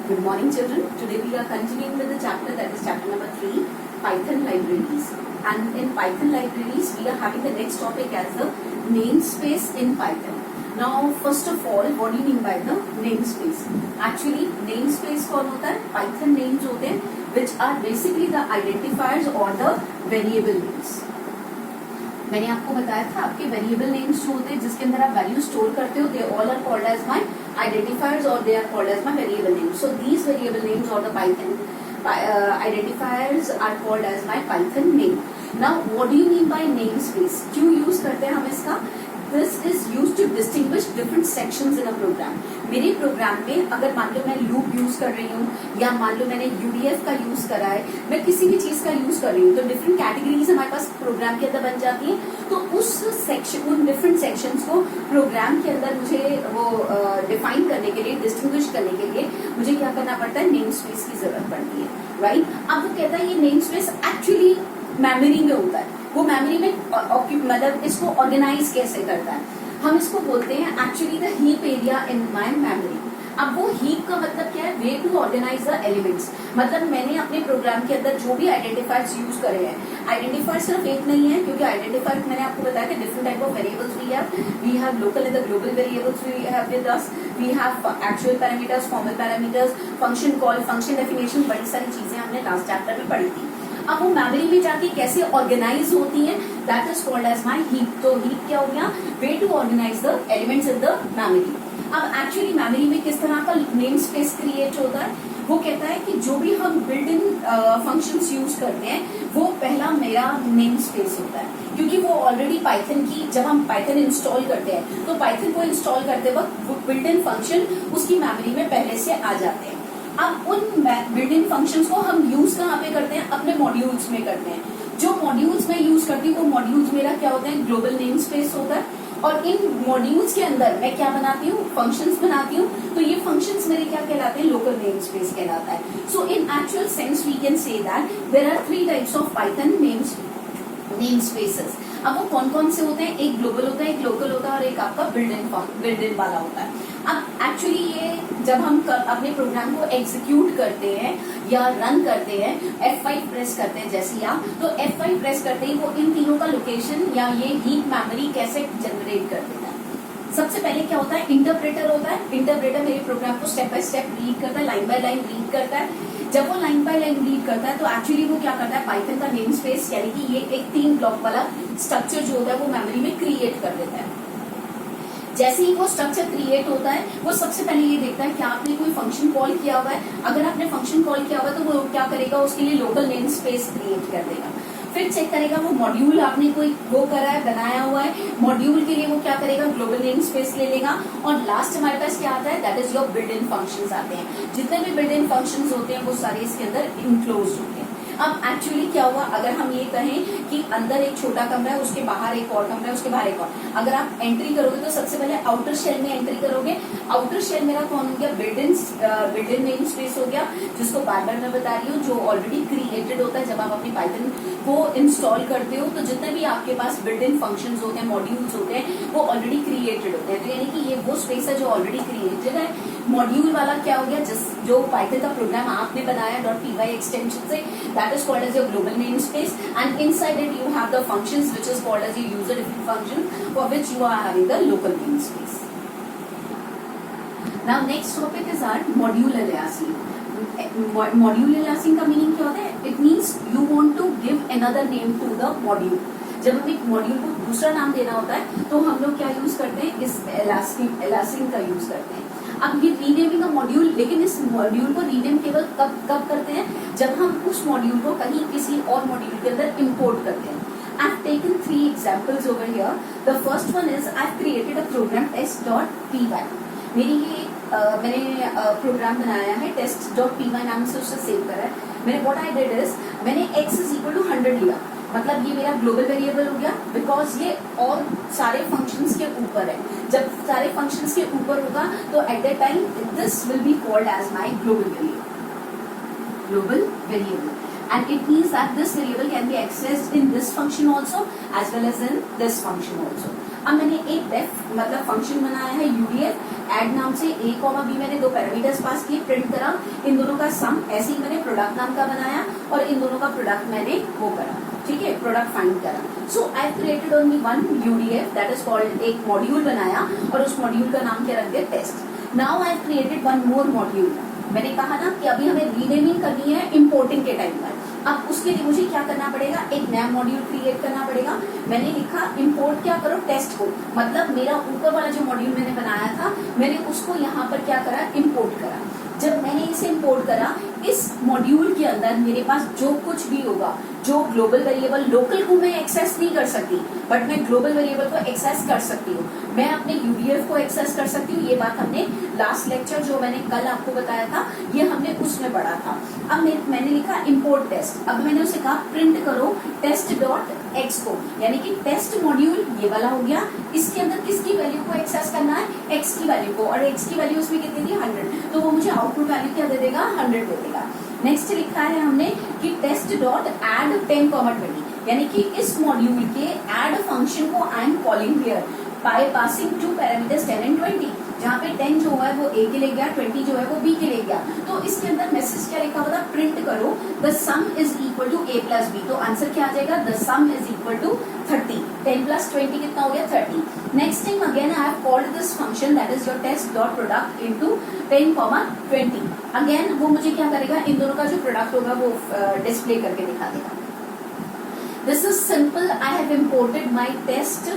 Good morning, children. Today we are continuing with the chapter, that is chapter number 3, Python libraries. And in Python libraries, we are having the next topic as the namespace in Python. Now, first of all, what do you mean by the namespace? Actually, namespace कौन होता है? Python names होते हैं, which are basically the identifiers or the variable names. मैंने आपको बताया था आपके वेरिएबल नेम्स जो होते हैं जिसके अंदर आप वैल्यू स्टोर करते हो, they all are called as my identifiers or they are called as my variable names. So these variable names or the Python identifiers are called as my Python name. Now what do you mean by namespace? क्यों use करते हैं हम इसका? This is used to distinguish different sections in a program. मेरे programme में अगर मान लो मैं लूप यूज कर रही हूँ या मान लो मैंने यूडीएफ का यूज करा है, मैं किसी भी चीज का यूज कर रही हूँ, तो डिफरेंट कैटेगरीज हमारे पास प्रोग्राम के अंदर बन जाती है. तो उस सेक्शन, उन डिफरेंट सेक्शंस को प्रोग्राम के अंदर मुझे वो डिफाइन करने के लिए, डिस्टिंग्विश करने के लिए मुझे क्या करना पड़ता है? नेम स्पेस की जरूरत पड़ती है, राइट? अब वो कहता है ये नेम स्पेस एक्चुअली मेमोरी में होता है. वो मेमोरी में मतलब इसको ऑर्गेनाइज कैसे करता है? हम इसको बोलते हैं actually the heap area in my memory. अब वो हीप का मतलब क्या है? Way to organize the elements. मतलब मैंने अपने प्रोग्राम के अंदर जो भी आइडेंटिफायर्स यूज करे हैं, आइडेंटिफायर सिर्फ एक नहीं है, क्योंकि आइडेंटिफायर मैंने आपको बताया कि different type of variables we have local and the global variables we have with us, we have actual parameters, formal parameters, function call, function definition, बड़ी सारी चीजें हमने लास्ट चैप्टर में पढ़ी थी. अब वो मेमोरी में जाके कैसे ऑर्गेनाइज होती है, that is called as my heap. तो हीप क्या हो गया? Way to organize the elements in the memory. अब एक्चुअली मेमोरी में किस तरह का नेम स्पेस क्रिएट होता है? वो कहता है कि जो भी हम बिल्ट इन फंक्शंस यूज करते हैं वो पहला मेरा नेम स्पेस होता है, क्योंकि वो ऑलरेडी पाइथन की, जब हम पाइथन इंस्टॉल करते हैं तो पाइथन को इंस्टॉल करते वक्त वो बिल्ट इन फंक्शन उसकी मेमोरी में पहले से आ जाते हैं. अब उन बिल्ट इन फंक्शंस को हम यूज कहाँ पे करते हैं? अपने मॉड्यूल्स में करते हैं. जो मॉड्यूल्स में यूज करती हूँ वो मॉड्यूल्स मेरा क्या होता है? ग्लोबल नेम स्पेस होता है. और इन मॉड्यूल्स के अंदर मैं क्या बनाती हूँ? फंक्शंस बनाती हूँ. तो ये फंक्शंस मेरे क्या कहलाते हैं? लोकल नेम स्पेस कहलाता है. So in actual sense we can say that there are 3 types of Python name spaces. अब वो कौन कौन से होते हैं? एक ग्लोबल होता है, एक लोकल होता है और एक आपका बिल्ट इन वाला होता है. अब एक्चुअली ये जब हम अपने प्रोग्राम को एग्जीक्यूट करते हैं या रन करते हैं, F5 प्रेस करते हैं जैसे आप, तो F5 प्रेस करते ही वो इन तीनों का लोकेशन या ये हीप मेमोरी कैसे जनरेट कर देता है. सबसे पहले क्या होता है? इंटरप्रेटर होता है. इंटरप्रेटर मेरे प्रोग्राम को स्टेप बाय स्टेप रीड करता है, लाइन बाय लाइन रीड करता है. जब वो लाइन बाय लाइन रीड करता है तो एक्चुअली वो क्या करता है? पाइथन का नेम स्पेस यानी कि ये एक 3 ब्लॉक वाला स्ट्रक्चर जो होता है वो मेमोरी में क्रिएट कर देता है. जैसे ही वो स्ट्रक्चर क्रिएट होता है वो सबसे पहले ये देखता है कि आपने कोई फंक्शन कॉल किया हुआ है. अगर आपने फंक्शन कॉल किया हुआ है तो वो क्या करेगा? उसके लिए लोकल नेम स्पेस क्रिएट कर देगा. फिर चेक करेगा वो मॉड्यूल आपने कोई वो करा है, बनाया हुआ है, मॉड्यूल के लिए वो क्या करेगा? ग्लोबल नेम स्पेस ले लेगा. और लास्ट हमारे पास क्या आता है? That is your built in functions आते हैं. जितने भी बिल्ट इन फंक्शंस होते हैं वो सारे इसके अंदर इनक्लोज होते हैं. अब एक्चुअली क्या हुआ? अगर हम ये कहें कि अंदर एक छोटा कमरा है, उसके बाहर एक और कमरा है, उसके बाहर एक और, अगर आप एंट्री करोगे तो सबसे पहले आउटर शेल में एंट्री करोगे. आउटर शेल मेरा कौन हो गया? बिल्ट इन नेम स्पेस हो गया, जिसको बार बार मैं बता रही हूँ, जो ऑलरेडी क्रिएटेड होता है. जब आप अपनी पाइथन को इंस्टॉल करते हो तो जितने भी आपके पास बिल्ट इन फंक्शंस होते हैं, मॉड्यूल्स होते हैं, वो ऑलरेडी क्रिएटेड होते हैं. तो यानी कि ये वो स्पेस है जो ऑलरेडी क्रिएटेड है. मॉड्यूल वाला क्या हो गया? जो पाइथन का प्रोग्राम आपने बनाया .py एक्सटेंशन से, that is called as your global namespace, and inside it you have the functions which is called as your user defined function for which you are having the local namespace. Now next topic is our module aliasing. Module aliasing का meaning क्या होता है? It means you want to give another name to the module. जब हम एक module को दूसरा नाम देना होता है तो हम लोग क्या यूज करते हैं? इस aliasing का यूज करते हैं. अब ये रीनेमिंग का मॉड्यूल, लेकिन इस मॉड्यूल को रीनेम केवल कब करते हैं? जब हम उस मॉड्यूल को कहीं किसी और मॉड्यूल के अंदर इंपोर्ट करते हैं. I've taken 3 examples over here. The first one is I've created a program test.py. मेरी ये मैंने प्रोग्राम बनाया है test.py नाम से, उससे सेव करा है मैंने. What I did is मैंने x is equal to 100 लिया. मतलब ये मेरा ग्लोबल वेरिएबल हो गया, बिकॉज ये और सारे फंक्शंस के ऊपर है. जब सारे फंक्शंस के ऊपर होगा तो at that time this will be called as my global variable. and it means that this variable can be accessed in this function also as well as in this function also. अब मैंने एक def मतलब function बनाया है UDF, add नाम से a, b मैंने 2 parameters pass किए, प्रिंट करा इन दोनों का सम, ऐसे ही मैंने प्रोडक्ट नाम का बनाया और इन दोनों का प्रोडक्ट मैंने वो करा, ठीक है, प्रोडक्ट फाइंड करा. So I created only one UDF that is called, एक मॉड्यूल बनाया और उस मॉड्यूल का नाम क्या रख दिया, test. Now I created one more module. मैंने कहा ना कि अभी हमें रीनेमिंग करनी है इंपोर्टिंग के टाइम पर. अब उसके लिए मुझे क्या करना पड़ेगा, एक नया मॉड्यूल क्रिएट करना पड़ेगा. मैंने लिखा इंपोर्ट क्या करो, टेस्ट को. मतलब मेरा ऊपर वाला जो मॉड्यूल मैंने बनाया था, मैंने उसको यहाँ पर क्या करा, इंपोर्ट करा. जब मैंने इसे इंपोर्ट करा, इस मॉड्यूल के अंदर मेरे पास जो कुछ भी होगा, जो ग्लोबल वेरिएबल, लोकल को मैं एक्सेस नहीं कर सकती, बट मैं ग्लोबल वेरिएबल को एक्सेस कर सकती हूँ. मैं अपने UDF को एक्सेस कर सकती हूँ. ये बात हमने लास्ट लेक्चर जो मैंने कल आपको बताया था, ये हमने उसमें पढ़ा था. अब मैंने लिखा इंपोर्ट टेस्ट. अब मैंने उसे कहा प्रिंट करो test.x को, यानी कि टेस्ट मॉड्यूल ये वाला हो गया. इसके अंदर किसकी वैल्यू को एक्सेस करना है, x की वैल्यू को, और x की वैल्यू उसमें कितनी थी, 100. तो वो मुझे आउटपुट वैल्यू क्या दे देगा, 100 दे देगा. नेक्स्ट लिखा है हमने कि test.add 10,20, यानी कि इस मॉड्यूल के एड फंक्शन को I am calling here by passing two parameters 10 and 20, जहाँ पे 10 जो है वो A के ले गया, 20 जो है वो B के ले गया. तो इसके अंदर मैसेज क्या लिखा हुआ था, प्रिंट करो the sum is equal to A plus B. तो आंसर क्या आ जाएगा, the sum is equal to 30. 10 plus 20 कितना हो गया, 30. Next time again I have called this function that is your test dot product into 10,20. अगेन वो मुझे क्या करेगा, इन दोनों का जो प्रोडक्ट होगा वो डिस्प्ले करके दिखा देगा. This is simple. I have imported my test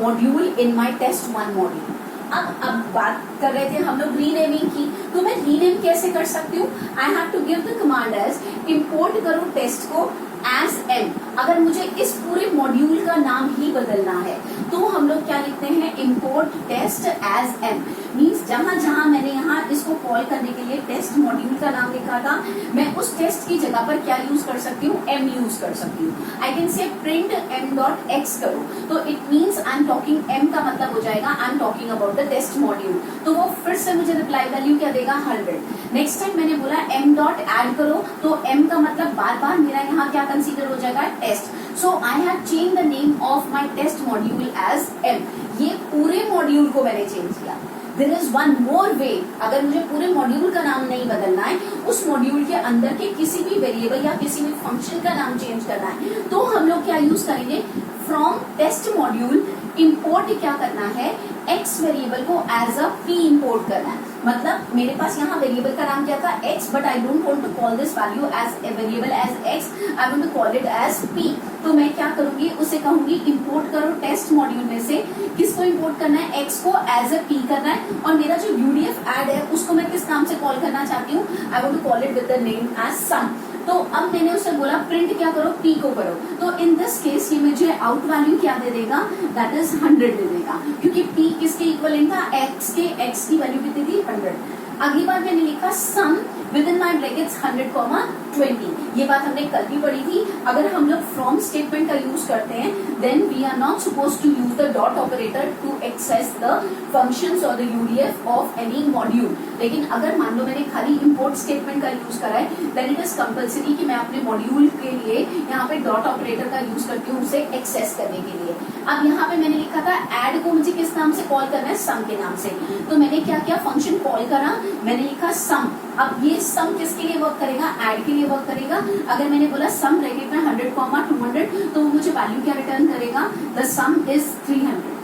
module in my test 1 module. अब बात कर रहे थे हम लोग रीनेमिंग की, तो मैं रीनेम कैसे कर सकती हूँ, I have to give the command as import करो टेस्ट को एज m. अगर मुझे इस पूरे मॉड्यूल का नाम ही बदलना है तो हम लोग क्या लिखते हैं, import test as m. Means जहां जहां मैंने यहाँ इसको कॉल करने के लिए टेस्ट मॉड्यूल का नाम लिखा था, मैं उस टेस्ट की जगह पर क्या यूज कर सकती हूँ, m यूज कर सकती हूँ. I can say print m.x करो, तो it means I am talking, m का मतलब हो जाएगा I am talking about the test module. तो वो फिर से मुझे रिप्लाई वैल्यू क्या देगा, 100. नेक्स्ट टाइम मैंने बोला m.add करो, तो m का मतलब बार बार मेरा यहाँ क्या कंसीडर हो जाएगा, test. So I have change the name of my test module as m. ये पूरे मॉड्यूल को मैंने चेंज किया. There is one more way. अगर मुझे पूरे मॉड्यूल का नाम नहीं बदलना है, उस मॉड्यूल के अंदर के किसी भी वेरिएबल या किसी भी फंक्शन का नाम चेंज करना है, तो हम लोग क्या यूज करेंगे, फ्रॉम टेस्ट मॉड्यूल इंपोर्ट क्या करना है, x वेरिएबल को एज अ p इंपोर्ट करना है. मतलब मेरे पास यहाँ वेरिएबल का नाम क्या था, x, but I don't want to call this value as a variable as x, I want to call it as p. तो मैं क्या करूंगी, उसे कहूंगी इंपोर्ट करो टेस्ट मॉड्यूल में से किसको इंपोर्ट करना है, x को एज अ p करना है, और मेरा जो UDF ऐड है उसको मैं किस नाम से कॉल करना चाहती हूँ, I want to call it with the name as sum. तो अब मैंने उसे बोला प्रिंट क्या करो, p को करो. तो इन दिस केस ये मुझे आउट वैल्यू क्या दे देगा, दैट इज 100 दे देगा, क्योंकि p किसके इक्वलेंट था, x के. x की वैल्यू कितनी थी, 100. अगली बार मैंने लिखा सम विद इन माई ब्रैकेट्स 100,20. ये बात हमने कल भी पढ़ी थी. अगर हम लोग फ्रॉम स्टेटमेंट का यूज करते हैं, then we are not suppose to use the dot operator to access the functions और the UDF of any module. लेकिन अगर मान लो मैंने खाली इंपोर्ट स्टेटमेंट का यूज करा है, देन इट इज कंपल्सरी कि मैं अपने मॉड्यूल के लिए यहाँ पे डॉट ऑपरेटर का यूज करती हूँ उसे एक्सेस करने के लिए. अब यहाँ पे मैंने लिखा था ऐड को मुझे किस नाम से कॉल करना है, सम के नाम से. तो मैंने क्या किया, फंक्शन कॉल करा, मैंने लिखा सम. अब ये सम किसके लिए वर्क करेगा, ऐड के लिए वर्क करेगा. अगर मैंने बोला सम ब्रैकेट में 100,200, तो वो मुझे वैल्यू क्या रिटर्न करेगा, the sum is 300.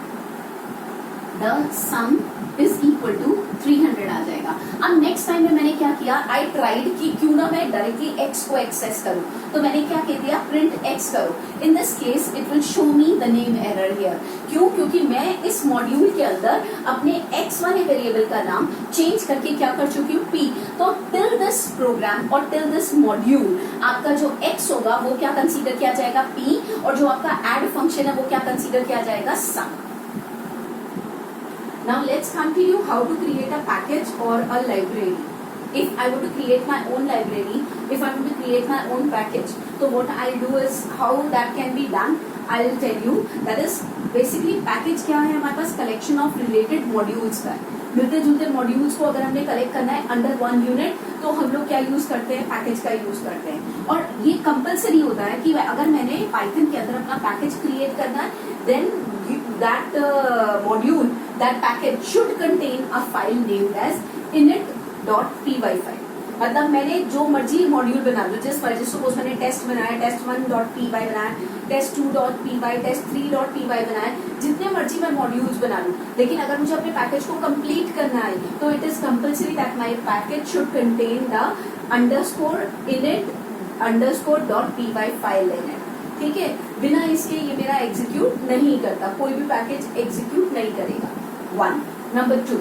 The sum is equal to 300 आ जाएगा. अब नेक्स्ट टाइम में मैंने क्या किया, आई ट्राइड कि क्यों ना मैं डायरेक्टली x को एक्सेस करूं. तो मैंने क्या कह दिया, प्रिंट x करो. In this case it will show me the name error here. क्यों, क्योंकि मैं इस मॉड्यूल के अंदर अपने x वाले वेरिएबल का नाम चेंज करके क्या कर चुकी हूँ, p. तो टिल दिस प्रोग्राम और टिल दिस मॉड्यूल आपका जो x होगा वो क्या कंसीडर किया जाएगा, p, और जो आपका ऐड फंक्शन है वो क्या कंसीडर किया जाएगा, सम. Now let's continue how to create a package or a library. If I want to create my own library, if I want to create my own package, so what I'll do is how that can be done. I'll tell you. That is basically package क्या है, हमारे पास collection of related modules का है. मिलते जुलते modules को अगर हमने कलेक्ट करना है अंडर वन यूनिट, तो हम लोग क्या यूज करते हैं, पैकेज का यूज करते हैं. और ये कंपलसरी होता है कि अगर मैंने पाइथन के अंदर अपना पैकेज क्रिएट करना है, then that module, that package should contain a file named as init.py file. मतलब मैंने जो मर्जी मॉड्यूल बना लो, जिस मर्जी, सपोज मैंने टेस्ट बनाया, test1.py बनाया, test2.py, test3.py बनाया, जितने मर्जी मैं मॉड्यूल्स बना लूं, लेकिन अगर मुझे अपने पैकेज को कंप्लीट करना है तो it is compulsory that my package should contain the underscore init _.py file in it. ठीक है, बिना इसके ये मेरा एग्जीक्यूट नहीं करता, कोई भी पैकेज एग्जीक्यूट नहीं करेगा। 1 नंबर 2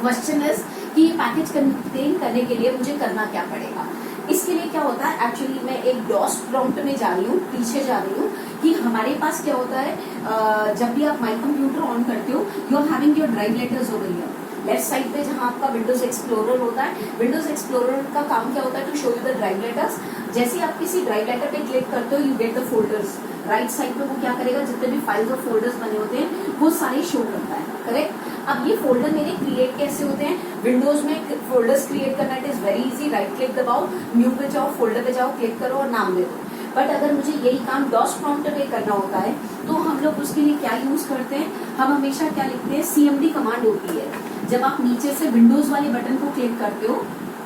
क्वेश्चन इज कि ये पैकेज कंटेन करने के लिए मुझे करना क्या पड़ेगा। इसके लिए क्या होता है, एक्चुअली मैं एक डॉस प्रॉम्प्ट में जा रही हूँ, पीछे जा रही हूँ कि हमारे पास क्या होता है, जब भी आप माई कंप्यूटर ऑन करते हो, you are having your drive letters over here. Left side पे जहाँ आपका विंडोज एक्सप्लोरर होता है, विंडोज एक्सप्लोरर का काम क्या होता है, to show you the drive letters. जैसे ही आप किसी ड्राइव लेटर पे क्लिक करते हो, you get the folders. Right side पे वो क्या करेगा, जितने भी फाइल्स और फोल्डर्स बने होते हैं वो सारे शो करता है, करेक्ट। अब ये फोल्डर मेरे क्रिएट कैसे होते हैं, विंडोज में फोल्डर्स क्रिएट करना it is very easy, right click दबाओ, न्यू पे जाओ, फोल्डर पे जाओ, क्लिक करो और नाम दे दो। बट अगर मुझे यही काम डॉस प्रॉम्प्ट पे करना होता है तो हम लोग उसके लिए क्या यूज करते हैं, हम हमेशा क्या लिखते हैं, cmd कमांड होती है। जब आप नीचे से विंडोज वाले बटन को क्लिक करते हो,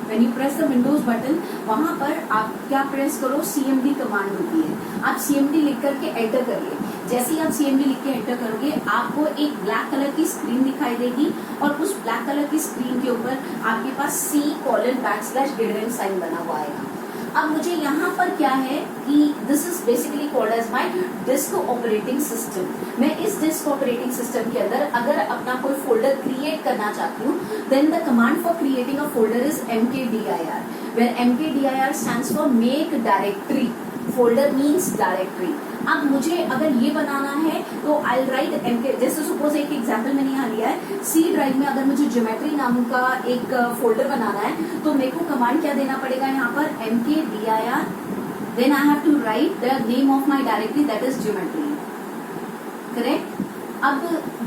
when you press the Windows button, वहां पर आप क्या प्रेस करो, cmd कमांड होती है। आप cmd लिख करके एंटर करिए। जैसे ही आप cmd लिख के एंटर करोगे, आपको एक ब्लैक कलर की स्क्रीन दिखाई देगी और उस ब्लैक कलर की स्क्रीन के ऊपर आपके पास C:\/ साइन बना हुआ आएगा। अब मुझे यहाँ पर क्या है कि this is basically called as my disk operating system. मैं इस डिस्क ऑपरेटिंग सिस्टम के अंदर अगर अपना कोई फोल्डर क्रिएट करना चाहती हूँ, then the command for creating a folder is mkdir, where mkdir stands for make directory, folder means directory. अब मुझे अगर ये बनाना है तो आई राइट mk, जैसे सपोज एक एग्जांपल मैंने यहाँ लिया है, सी ड्राइव में अगर मुझे ज्योमेट्री नाम का एक फोल्डर बनाना है तो मेरे को कमांड क्या देना पड़ेगा यहाँ पर, mkdir, then I have to write the name of my directory that is geometry, correct. अब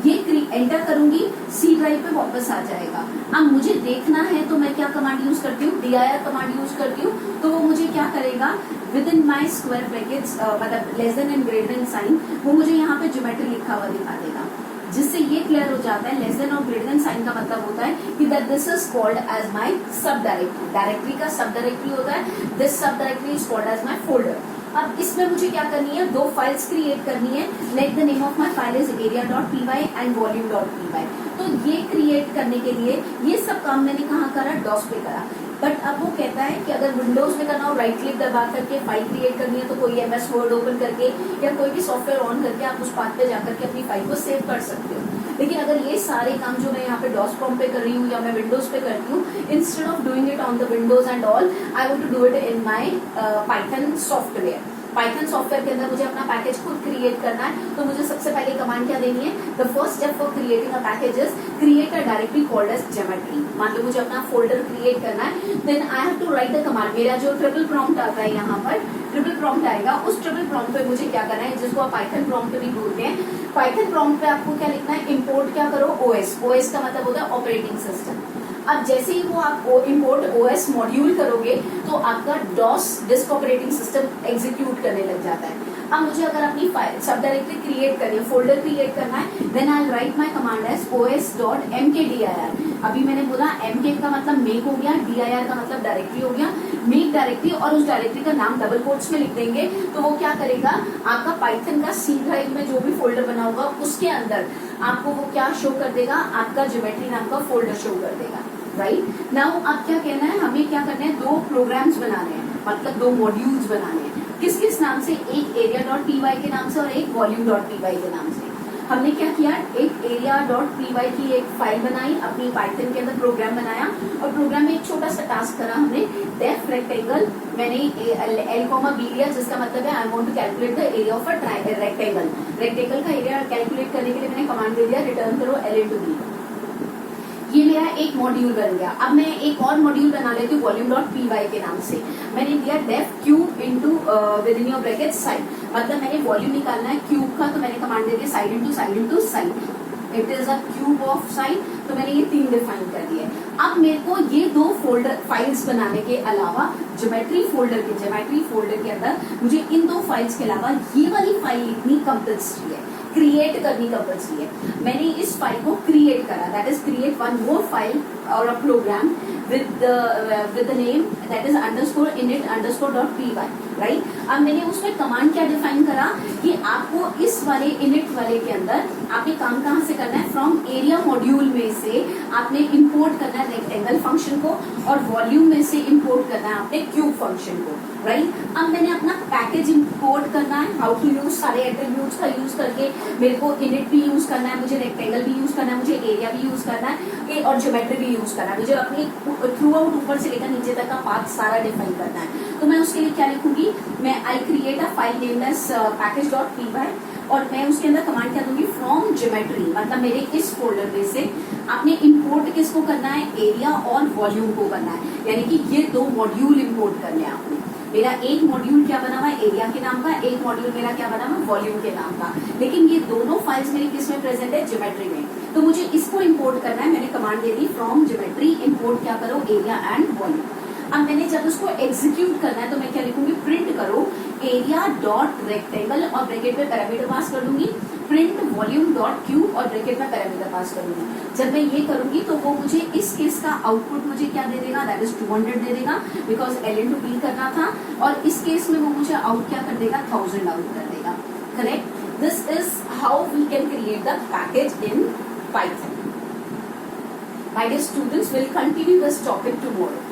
ये एंटर करूंगी, सी ड्राइव पे वापस आ जाएगा। अब मुझे देखना है तो मैं क्या कमांड यूज करती हूँ, dir कमांड यूज करती हूँ, तो वो मुझे क्या करेगा, within my square brackets, मतलब less than and greater than sign, वो मुझे यहाँ पे ज्योमेट्री लिखा हुआ दिखा देगा। जिससे ये क्लियर हो जाता है, लेस देन और ग्रेटर देन साइन का मतलब होता है कि that this is called as my sub directory. Directory का सब डायरेक्टरी होता है, this sub directory is called as my folder. अब इसमें मुझे क्या करनी है, 2 फाइल्स क्रिएट करनी है। Like the name of my file is area.py and volume.py। तो ये क्रिएट करने के लिए ये सब काम मैंने कहाँ करा, डॉस पे करा। बट अब वो कहता है कि अगर विंडोज में करना हो, राइट क्लिक दबा करके फाइल क्रिएट करनी है, तो कोई MS वर्ड ओपन करके या कोई भी सॉफ्टवेयर ऑन करके आप उस पाथ पे जाकर के अपनी फाइल को सेव कर सकते हो। लेकिन अगर ये सारे काम जो मैं यहाँ पे डॉस प्रॉम्प्ट पे कर रही हूँ या मैं विंडोज पे करती हूँ, instead of doing it on the Windows and all, I want to do it in my Python software. Python software के अंदर मुझे अपना पैकेज खुद क्रिएट करना है, तो मुझे सबसे पहले कमांड क्या देनी है, the first step for creating a package is create a directory called as geometry. मान लो मुझे अपना फोल्डर क्रिएट करना है, then I have to write the command. मेरा जो ट्रिपल प्रॉम्प्ट आता है, यहाँ पर ट्रिपल प्रॉम्प्ट आएगा, उस ट्रिपल प्रॉम्प्ट पे मुझे क्या करना है, जिसको आप पाइथन प्रॉम्प्ट भी बोलते हैं। पाइथन प्रॉम्प्ट पे आपको क्या लिखना है, इम्पोर्ट क्या करो, OS। OS का मतलब होता है ऑपरेटिंग सिस्टम। अब जैसे ही वो आप इम्पोर्ट OS मॉड्यूल करोगे तो आपका DOS disk operating system execute करने लग जाता है। अब मुझे अगर अपनी फाइल सब डायरेक्टरी क्रिएट करनी है, फोल्डर क्रिएट करना है, then I write my command as os.mkdir। अभी मैंने बोला mk का मतलब मेक हो गया, dir का मतलब डायरेक्टरी हो गया। मेक डायरेक्टरी और उस डायरेक्टरी का नाम डबल कोट्स में लिख देंगे, तो वो क्या करेगा, आपका पाइथन का सी ड्राइव में जो भी फोल्डर बना होगा उसके अंदर आपको वो क्या शो कर देगा, आपका ज्योमेट्री नाम का फोल्डर शो कर देगा। राइट नाउ अब क्या कहना है, हमें क्या करना है, 2 प्रोग्राम्स बनाने हैं, मतलब 2 मॉड्यूल्स बनाने हैं। किस किस नाम से, एक area.py के नाम से और एक volume.py के नाम से। हमने क्या किया, एक area.py की एक फाइल बनाई, अपनी पाइथन के अंदर प्रोग्राम बनाया और प्रोग्राम में एक छोटा सा टास्क करा हमने, डेफ रेक्टेंगल। मैंने L,B लिया, जिसका मतलब है I want to calculate the area of a rectangle. Rectangle का एरिया कैलकुलेट करने के लिए मैंने कमांड दे दिया, रिटर्न करो L/B। ये मेरा एक मॉड्यूल बन गया। अब मैं एक और मॉड्यूल बना लेती हूँ volume.py के नाम से। मैंने दिया def cube into with in your bracket side, मतलब मैंने वॉल्यूम निकालना है क्यूब का, तो मैंने कमांड दे दिया side into side. It is a cube of side, तो मैंने ये 3 डिफाइन कर दिए। अब मेरे को ये 2 फोल्डर फाइल्स बनाने के अलावा ज्योमेट्री फोल्डर के अंदर मुझे इन 2 फाइल्स के अलावा ये वाली फाइल लिखनी कंपल्सरी है, क्रिएट करनी कंपल्सरी है। मैंने इस फाइल को क्रिएट करा, that is create one more file और अ programme with the name that is underscore init underscore dot py, right? अब मैंने उसमें कमांड क्या डिफाइन करा कि आपको इस वाले init वाले के अंदर आपने काम कहाँ से करना है, फ्रॉम एरिया मॉड्यूल में से आपने इंपोर्ट करना है रेक्टेंगल फंक्शन को और वॉल्यूम में से इंपोर्ट करना है आपने क्यूब फंक्शन को, राइट? अब मैंने अपना पैकेज इंपोर्ट करना है, हाउ टू यूज, सारे एट्रीब्यूट्स का यूज करके मेरे को इनिट भी यूज करना है, मुझे रेक्टेंगल भी यूज करना है, मुझे एरिया भी यूज करना है और ज्योमेट्री भी यूज करना है, मुझे अपनी थ्रू आउट ऊपर से लेकर नीचे तक का पाथ सारा डिफाइन करना है। तो मैं उसके लिए क्या लिखूंगी, मैं I create a file name as package dot P Y और मैं उसके अंदर कमांड क्या दूंगी, फ्रॉम ज्योमेट्री, मतलब मेरे इस फोल्डर में से आपने इंपोर्ट किसको करना है, एरिया और वॉल्यूम को करना है, यानी कि ये दो मॉड्यूल इंपोर्ट करने हैं आपने। मेरा एक मॉड्यूल क्या बना हुआ है, एरिया के नाम का, एक मॉड्यूल मेरा क्या बना हुआ है, वॉल्यूम के नाम का, लेकिन ये दोनों फाइल्स मेरी किस में प्रेजेंट है, ज्योमेट्री में। तो मुझे इसको इंपोर्ट करना है, मैंने command they the from geometry import क्या करो, एरिया एंड वॉल्यूम। अब मैंने जब उसको एग्जीक्यूट करना है तो मैं क्या लिखूंगी, प्रिंट करो एरिया डॉट रेक्टेंगल और ब्रैकेट में पैरामीटर पास कर दूंगी, प्रिंट वॉल्यूम डॉट क्यूब और ब्रैकेट में पैरामीटर पास कर दूंगी। जब मैं ये करूंगी तो वो मुझे इस केस का आउटपुट मुझे क्या दे देगा, दैट इज 200 दे देगा, because L into B करना था, और इस केस में वो मुझे आउट क्या कर देगा, 1000 आउट कर देगा, correct? This is how we can create the package in Python. My dear students, will continue this topic tomorrow.